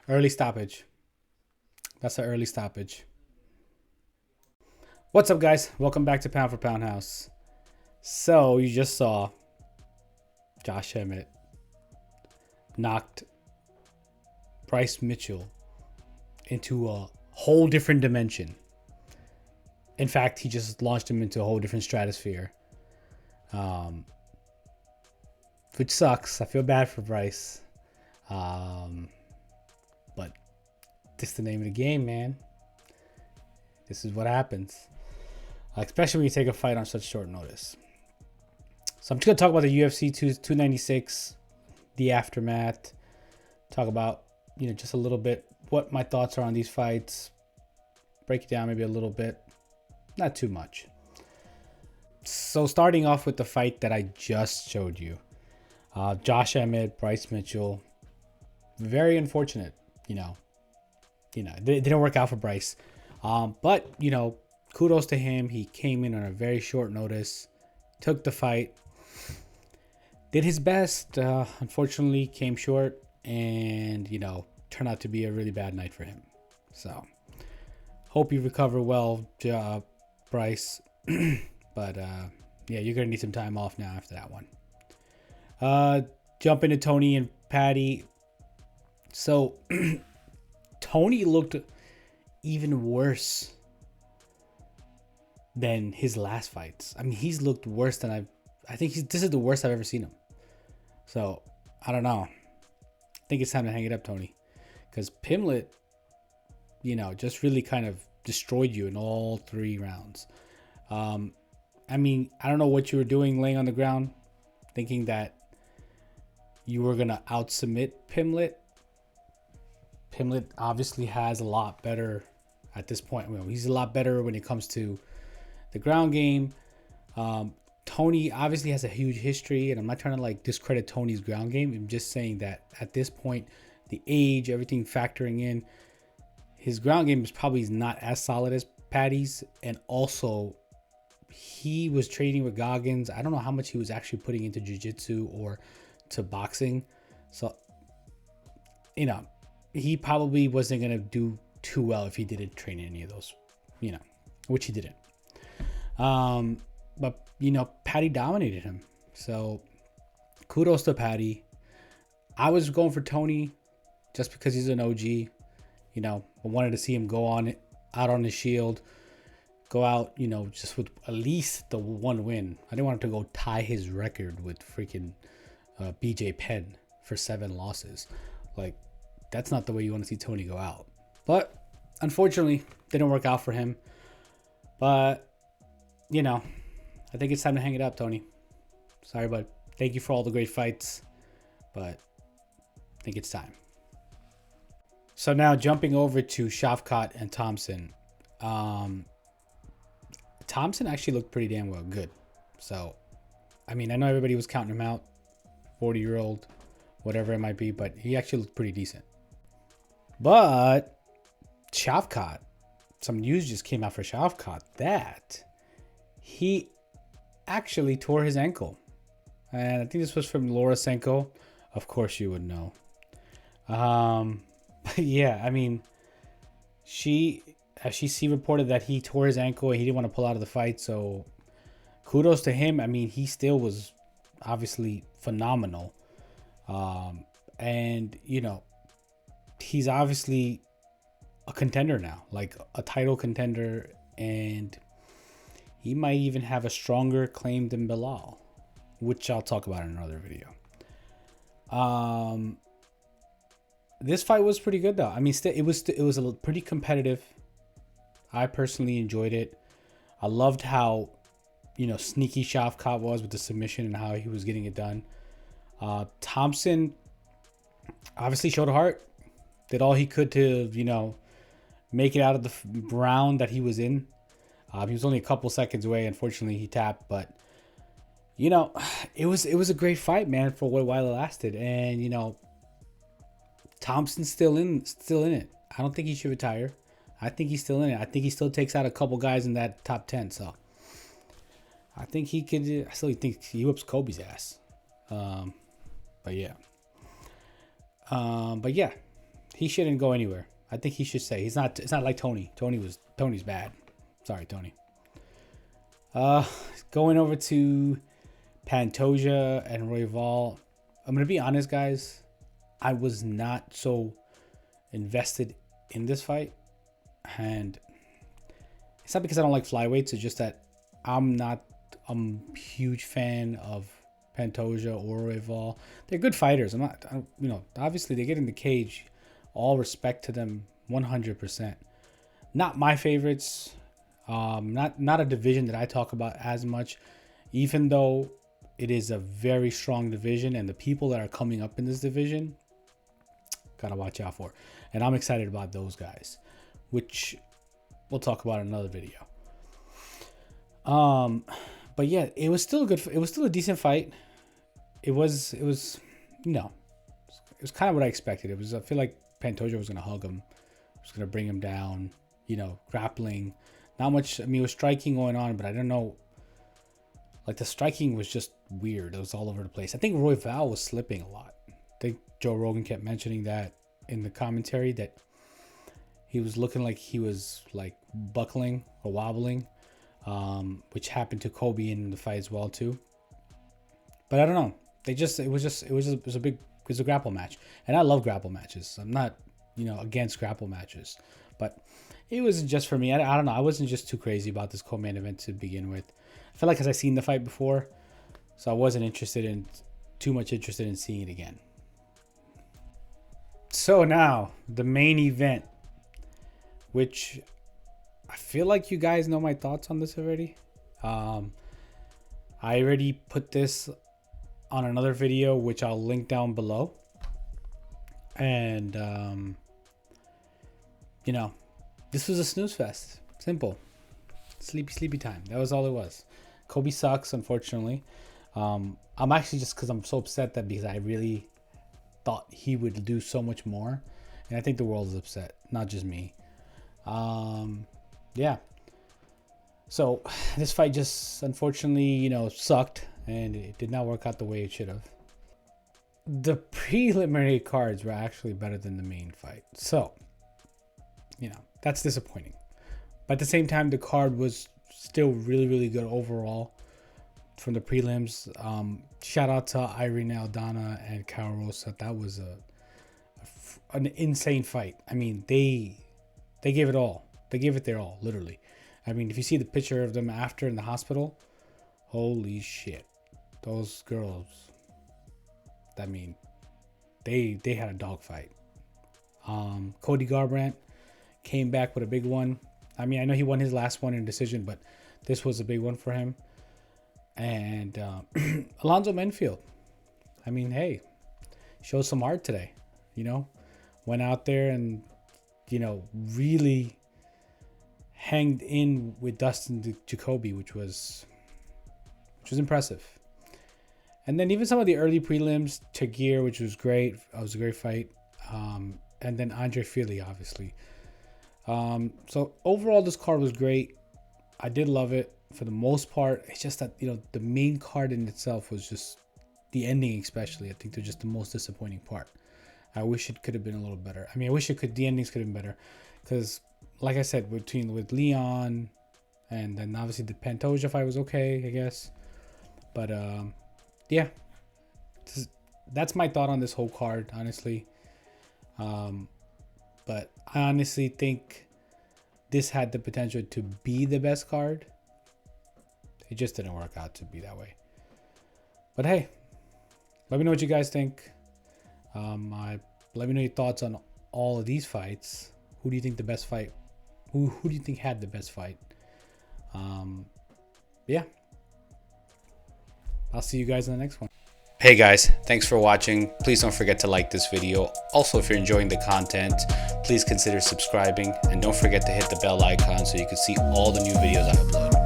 Early stoppage. That's an early stoppage. What's up, guys? Welcome back to Pound for Pound House. So, you just saw Josh Emmett knocked Bryce Mitchell into a whole different dimension. In fact, he just launched him into a whole different stratosphere. Which sucks. I feel bad for Bryce. But this is the name of the game, man. This is what happens. Especially when you take a fight on such short notice. So I'm just going to talk about the UFC 296, the aftermath. Talk about, just a little bit what my thoughts are on these fights. Break it down maybe a little bit. Not too much. So starting off with the fight that I just showed you. Josh Emmett, Bryce Mitchell. Very unfortunate, It didn't work out for Bryce. But, kudos to him. He came in on a very short notice. Took the fight. Did his best. Unfortunately, came short. And, turned out to be a really bad night for him. So, hope you recover well, Bryce. But, yeah, you're going to need some time off now after that one. Jump into Tony and Patty. So, Tony looked even worse than his last fights. I mean, he's looked worse than I think this is the worst I've ever seen him. So, I don't know. I think it's time to hang it up, Tony. Because Pimlet, just really kind of destroyed you in all 3 rounds. I mean, I don't know what you were doing laying on the ground, thinking that you were going to out-submit Pimlet. Pimlet obviously has a lot better at this point. He's a lot better when it comes to the ground game. Tony obviously has a huge history, and I'm not trying to discredit Tony's ground game. I'm just saying that at this point, the age, everything factoring in, his ground game is probably not as solid as Patty's, and also he was training with Goggins. I don't know how much he was actually putting into jiu-jitsu or to boxing. So, he probably wasn't going to do too well if he didn't train any of those, which he didn't. But, Patty dominated him. So, kudos to Patty. I was going for Tony just because he's an OG. I wanted to see him go out on his shield. Go out, just with at least the one win. I didn't want him to go tie his record with freaking BJ Penn for 7 losses. That's not the way you want to see Tony go out. But unfortunately, didn't work out for him. But, I think it's time to hang it up, Tony. Sorry, but thank you for all the great fights. But I think it's time. So now jumping over to Shavkat and Thompson. Thompson actually looked pretty damn well good. So, I mean, I know everybody was counting him out. 40-year-old, whatever it might be. But he actually looked pretty decent. But Shavkat, some news just came out for Shavkat that he actually tore his ankle. And I think this was from Laura Senko. Of course you would know. But yeah, I mean, she reported that he tore his ankle and he didn't want to pull out of the fight. So kudos to him. I mean, he still was obviously phenomenal. And, he's obviously a contender now, a title contender, and he might even have a stronger claim than Bilal, which I'll talk about in another video. This fight was pretty good though. I mean, it was a pretty competitive. I personally enjoyed it. I loved how, sneaky Shavkat was with the submission and how he was getting it done. Thompson obviously showed heart. Did all he could to, make it out of the round that he was in. He was only a couple seconds away. Unfortunately, he tapped. But, it was a great fight, man, for what while it lasted. And, Thompson's still in it. I don't think he should retire. I think he's still in it. I think he still takes out a couple guys in that top 10. So, I think he could. I still think he whoops Kobe's ass. But yeah. he shouldn't go anywhere. I think he should stay. He's not. It's not like Tony. Tony's bad. Sorry, Tony. Going over to Pantoja and Royval. I'm gonna be honest, guys. I was not so invested in this fight, and it's not because I don't like flyweights. It's just that I'm a huge fan of Pantoja or Royval. They're good fighters. Obviously they get in the cage. All respect to them, 100%. Not my favorites. Not a division that I talk about as much, even though it is a very strong division, and the people that are coming up in this division, gotta watch out for. And I'm excited about those guys, which we'll talk about in another video. But yeah, it was still good. It was still a decent fight. It was kind of what I expected. I feel like Pantoja was gonna hug him, was gonna bring him down. Grappling. Not much. I mean, it was striking going on, but I don't know. Like, the striking was just weird. It was all over the place. I think Royval was slipping a lot. I think Joe Rogan kept mentioning that in the commentary, that he was looking like he was like buckling or wobbling, which happened to Kobe in the fight as well too. But I don't know. It was a grapple match, and I love grapple matches. I'm not against grapple matches, but it wasn't just for me. I don't know. I wasn't just too crazy about this co-main event to begin with. I feel like because I seen the fight before, so I wasn't too much interested in seeing it again. So now the main event, which I feel like you guys know my thoughts on this already. I already put this on another video, which I'll link down below. And this was a snooze fest. Simple. Sleepy time. That was all it was. Kobe sucks, unfortunately. I'm actually just because I'm so upset because I really thought he would do so much more. And I think the world is upset, not just me. Yeah. So this fight just unfortunately, sucked, and it did not work out the way it should have. The preliminary cards were actually better than the main fight. So, that's disappointing. But at the same time, the card was still really, really good overall from the prelims. Shout out to Irene Aldana and Kyle Rosa. That was an insane fight. I mean, they gave it all. They gave it their all, literally. I mean, if you see the picture of them after in the hospital, holy shit. Those girls, I mean, they had a dogfight. Cody Garbrandt came back with a big one. I mean, I know he won his last one in decision, but this was a big one for him. And Alonzo Menfield, I mean, hey, showed some heart today. Went out there and really hanged in with Dustin Jacoby, which was impressive. And then even some of the early prelims, Tagir, which was great. It was a great fight. And then Andre Fili, obviously. So overall, this card was great. I did love it for the most part. It's just that, the main card in itself was just the ending, especially. I think they're just the most disappointing part. I wish it could have been a little better. I mean, the endings could have been better. Because, like I said, with Leon and then obviously the Pantoja fight was okay, I guess. But, yeah. That's my thought on this whole card, honestly. But I honestly think this had the potential to be the best card. It just didn't work out to be that way. But hey, let me know what you guys think. Let me know your thoughts on all of these fights. Who do you think the best fight? Who do you think had the best fight? Yeah. I'll see you guys in the next one. Hey guys, thanks for watching. Please don't forget to like this video. Also, if you're enjoying the content, please consider subscribing, and don't forget to hit the bell icon so you can see all the new videos I upload.